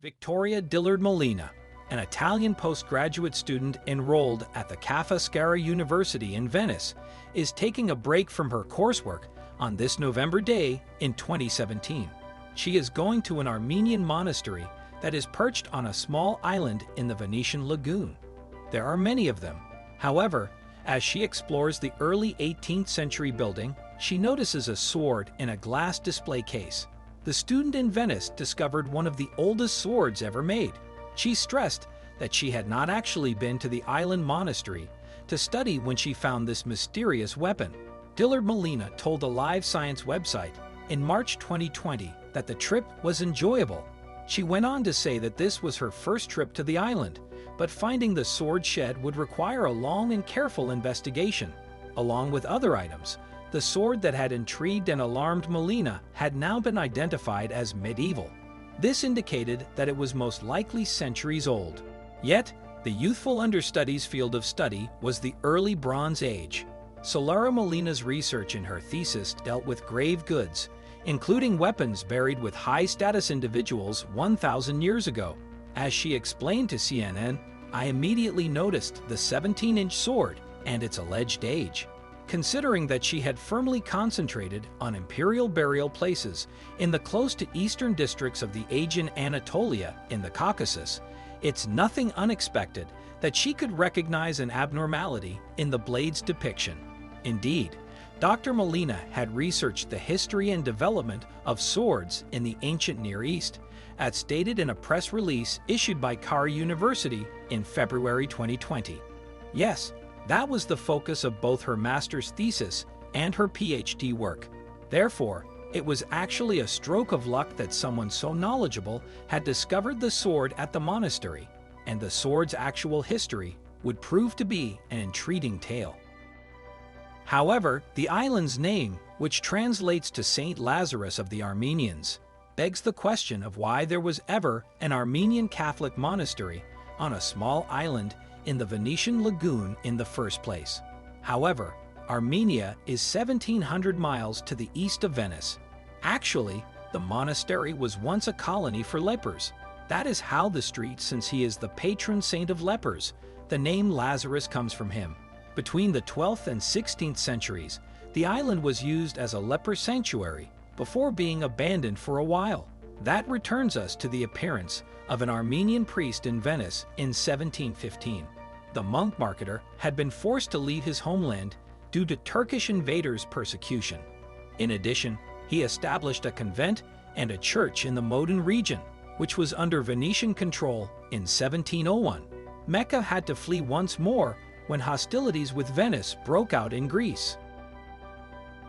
Victoria Dillard Molina, an Italian postgraduate student enrolled at the Ca' Foscari University in Venice, is taking a break from her coursework on this November day in 2017. She is going to an Armenian monastery that is perched on a small island in the Venetian lagoon. There are many of them. However, as she explores the early 18th century building, she notices a sword in a glass display case. The student in Venice discovered one of the oldest swords ever made. She stressed that she had not actually been to the island monastery to study when she found this mysterious weapon. Dillard Molina told the Live Science website in March 2020 that the trip was enjoyable. She went on to say that this was her first trip to the island, but finding the sword shed would require a long and careful investigation. Along with other items, the sword that had intrigued and alarmed Molina had now been identified as medieval. This indicated that it was most likely centuries old. Yet, the youthful understudy's field of study was the early Bronze Age. Solara Molina's research in her thesis dealt with grave goods, including weapons buried with high-status individuals 1,000 years ago. As she explained to CNN, "I immediately noticed the 17-inch sword and its alleged age." Considering that she had firmly concentrated on imperial burial places in the close to eastern districts of the Aegean Anatolia in the Caucasus, it's nothing unexpected that she could recognize an abnormality in the blade's depiction. Indeed, Dr. Molina had researched the history and development of swords in the ancient Near East, as stated in a press release issued by Cairo University in February 2020. Yes, that was the focus of both her master's thesis and her PhD work. Therefore, it was actually a stroke of luck that someone so knowledgeable had discovered the sword at the monastery, and the sword's actual history would prove to be an intriguing tale. However, the island's name, which translates to Saint Lazarus of the Armenians, begs the question of why there was ever an Armenian Catholic monastery on a small island in the Venetian lagoon in the first place. However, Armenia is 1,700 miles to the east of Venice. Actually, the monastery was once a colony for lepers. That is how the street, since he is the patron saint of lepers, the name Lazarus comes from him. Between the 12th and 16th centuries, the island was used as a leper sanctuary before being abandoned for a while. That returns us to the appearance of an Armenian priest in Venice in 1715. The monk marketer had been forced to leave his homeland due to Turkish invaders' persecution. In addition, he established a convent and a church in the Modon region, which was under Venetian control in 1701. Mecca had to flee once more when hostilities with Venice broke out in Greece.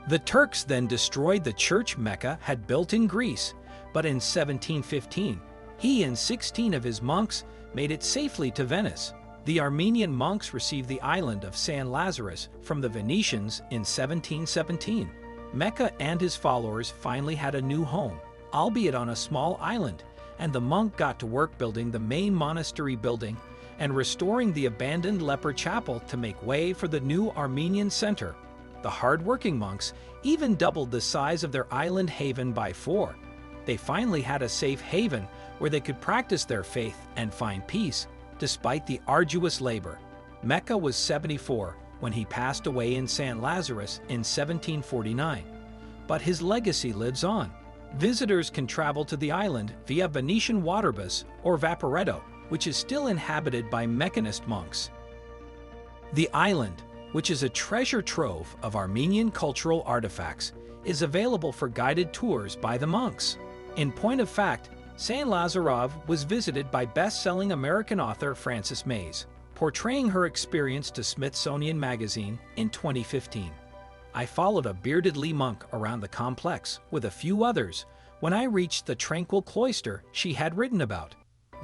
The Turks then destroyed the church Mecca had built in Greece, but in 1715, he and 16 of his monks made it safely to Venice. The Armenian monks received the island of San Lazarus from the Venetians in 1717. Mecca and his followers finally had a new home, albeit on a small island, and the monk got to work building the main monastery building and restoring the abandoned leper chapel to make way for the new Armenian center. The hard-working monks even doubled the size of their island haven by 4. They finally had a safe haven where they could practice their faith and find peace, despite the arduous labor. Mecca was 74 when he passed away in San Lazarus in 1749. But his legacy lives on. Visitors can travel to the island via Venetian waterbus or vaporetto, which is still inhabited by Meccanist monks. The island, which is a treasure trove of Armenian cultural artifacts, is available for guided tours by the monks. In point of fact, Saint Lazarov was visited by best-selling American author Frances Mays, portraying her experience to Smithsonian Magazine in 2015. I followed a bearded Lee monk around the complex with a few others when I reached the tranquil cloister she had written about.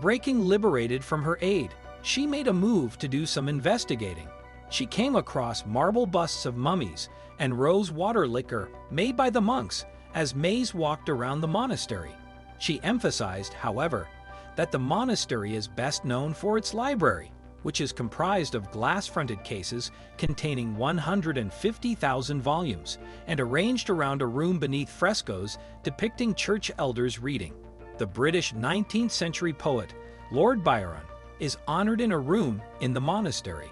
Breaking liberated from her aid, she made a move to do some investigating. She came across marble busts of mummies and rose water liquor made by the monks as Mays walked around the monastery. She emphasized, however, that the monastery is best known for its library, which is comprised of glass-fronted cases containing 150,000 volumes and arranged around a room beneath frescoes depicting church elders reading. the British 19th century poet Lord Byron is honored in a room in the monastery.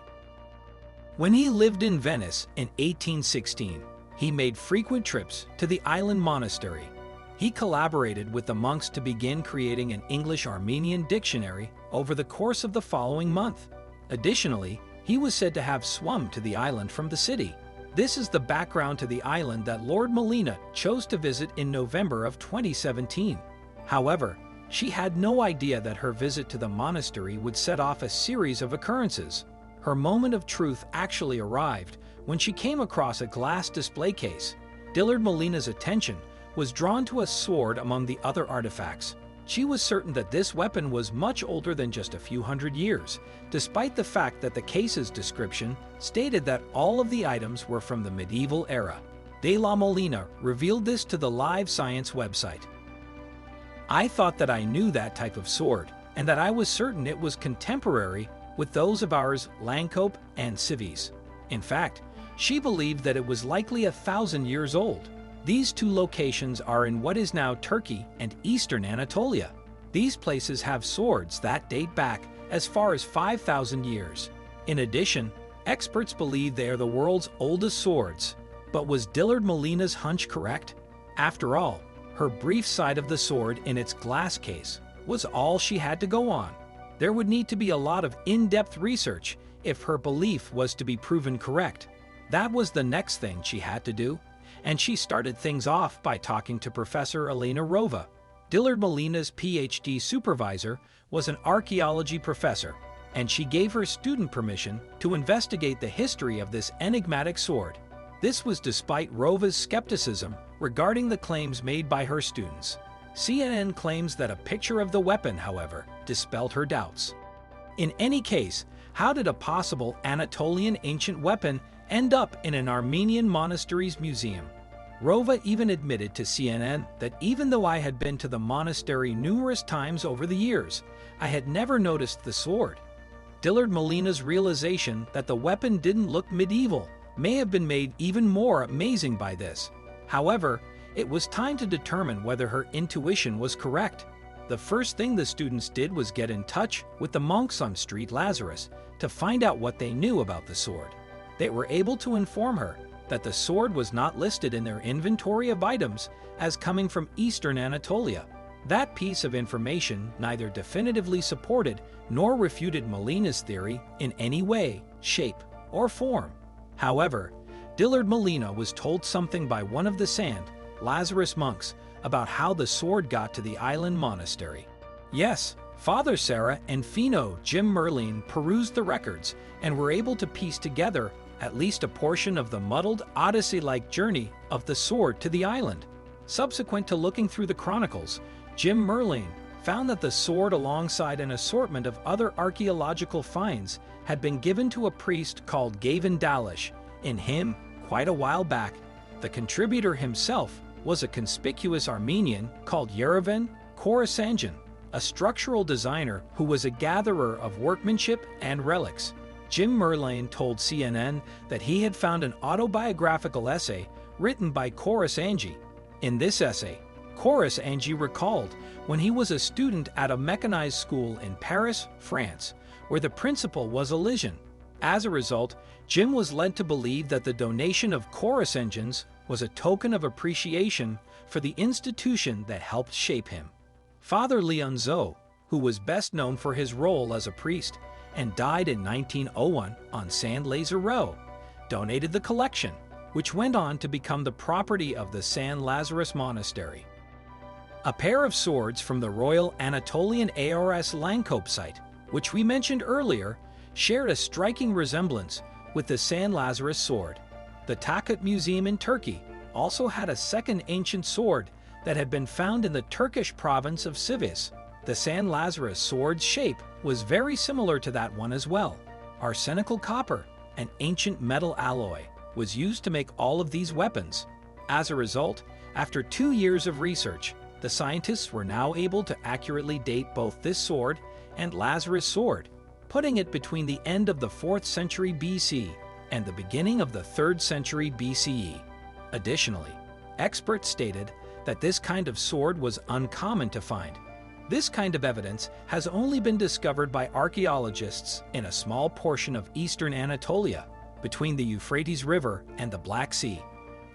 When he lived in Venice in 1816, he made frequent trips to the island monastery. He collaborated with the monks to begin creating an English-Armenian dictionary over the course of the following month. Additionally, he was said to have swum to the island from the city. This is the background to the island that Lord Molina chose to visit in November of 2017. However, she had no idea that her visit to the monastery would set off a series of occurrences. Her moment of truth actually arrived when she came across a glass display case. Dillard Molina's attention was drawn to a sword among the other artifacts. She was certain that this weapon was much older than just a few hundred years, despite the fact that the case's description stated that all of the items were from the medieval era. De la Molina revealed this to the Live Science website. "I thought that I knew that type of sword, and that I was certain it was contemporary with those of ours Lancope and Cives. In fact, she believed that it was likely 1,000 years old. These two locations are in what is now Turkey and eastern Anatolia. These places have swords that date back as far as 5,000 years. In addition, experts believe they are the world's oldest swords. But was Dillard Molina's hunch correct? After all, her brief sight of the sword in its glass case was all she had to go on. There would need to be a lot of in-depth research if her belief was to be proven correct. That was the next thing she had to do. And she started things off by talking to Professor Elena Rova. Dillard Molina's PhD supervisor was an archaeology professor, and she gave her student permission to investigate the history of this enigmatic sword. This was despite Rova's skepticism regarding the claims made by her students. CNN claims that a picture of the weapon, however, dispelled her doubts. In any case, how did a possible Anatolian ancient weapon end up in an Armenian monastery's museum? Rova even admitted to CNN that even though I had been to the monastery numerous times over the years, I had never noticed the sword. Dillard Molina's realization that the weapon didn't look medieval may have been made even more amazing by this. However, it was time to determine whether her intuition was correct. The first thing the students did was get in touch with the monks on Street Lazarus to find out what they knew about the sword. They were able to inform her that the sword was not listed in their inventory of items as coming from eastern Anatolia. That piece of information neither definitively supported nor refuted Molina's theory in any way, shape, or form. However, Dillard Molina was told something by one of the St. Lazarus monks about how the sword got to the island monastery. Yes, Father Sarah and Fino Jim Merlin perused the records and were able to piece together at least a portion of the muddled Odyssey-like journey of the sword to the island. Subsequent to looking through the chronicles, Jim Merlin found that the sword, alongside an assortment of other archaeological finds, had been given to a priest called Gavin Dalish in him quite a while back. The contributor himself was a conspicuous Armenian called Yerevan Khorasanjan, a structural designer who was a gatherer of workmanship and relics. Jim Merlin told CNN that he had found an autobiographical essay written by Khorasanji. In this essay, Khorasanji recalled when he was a student at a mechanized school in Paris, France, where the principal was a Lysian. As a result, Jim was led to believe that the donation of Khorasanjans was a token of appreciation for the institution that helped shape him. Father Leon Zo, who was best known for his role as a priest and died in 1901 on Saint-Lazare, donated the collection, which went on to become the property of the St. Lazarus Monastery. A pair of swords from the Royal Anatolian ARS Lancope site, which we mentioned earlier, shared a striking resemblance with the St. Lazarus sword. The Takut Museum in Turkey also had a second ancient sword that had been found in the Turkish province of Civis. The St. Lazarus sword's shape was very similar to that one as well. Arsenical copper, an ancient metal alloy, was used to make all of these weapons. As a result, after 2 years of research, the scientists were now able to accurately date both this sword and Lazarus' sword, putting it between the end of the 4th century BC and the beginning of the 3rd century BCE. Additionally, experts stated that this kind of sword was uncommon to find, This kind of evidence has only been discovered by archaeologists in a small portion of eastern Anatolia, between the Euphrates River and the Black Sea.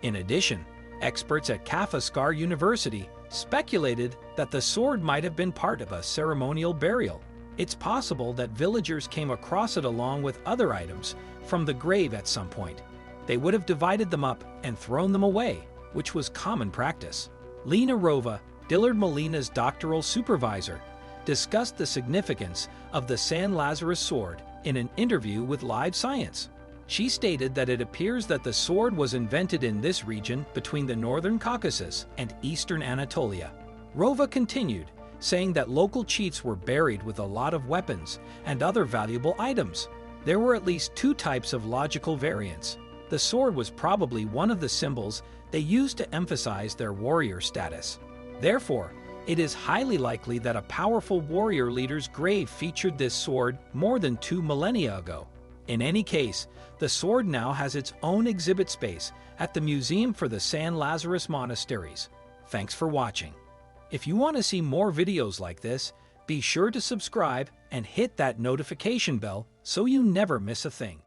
In addition, experts at Kafaskar University speculated that the sword might have been part of a ceremonial burial. It's possible that villagers came across it along with other items from the grave at some point. They would have divided them up and thrown them away, which was common practice. Lena Rova, Dillard Molina's doctoral supervisor, discussed the significance of the San Lazarus sword in an interview with Live Science. She stated that it appears that the sword was invented in this region between the northern Caucasus and eastern Anatolia. Rova continued, saying that local chiefs were buried with a lot of weapons and other valuable items. There were at least two types of logical variants. The sword was probably one of the symbols they used to emphasize their warrior status. Therefore, it is highly likely that a powerful warrior leader's grave featured this sword more than 2 millennia ago. In any case, the sword now has its own exhibit space at the Museum for the San Lazarus Monasteries. Thanks for watching. If you want to see more videos like this, be sure to subscribe and hit that notification bell so you never miss a thing.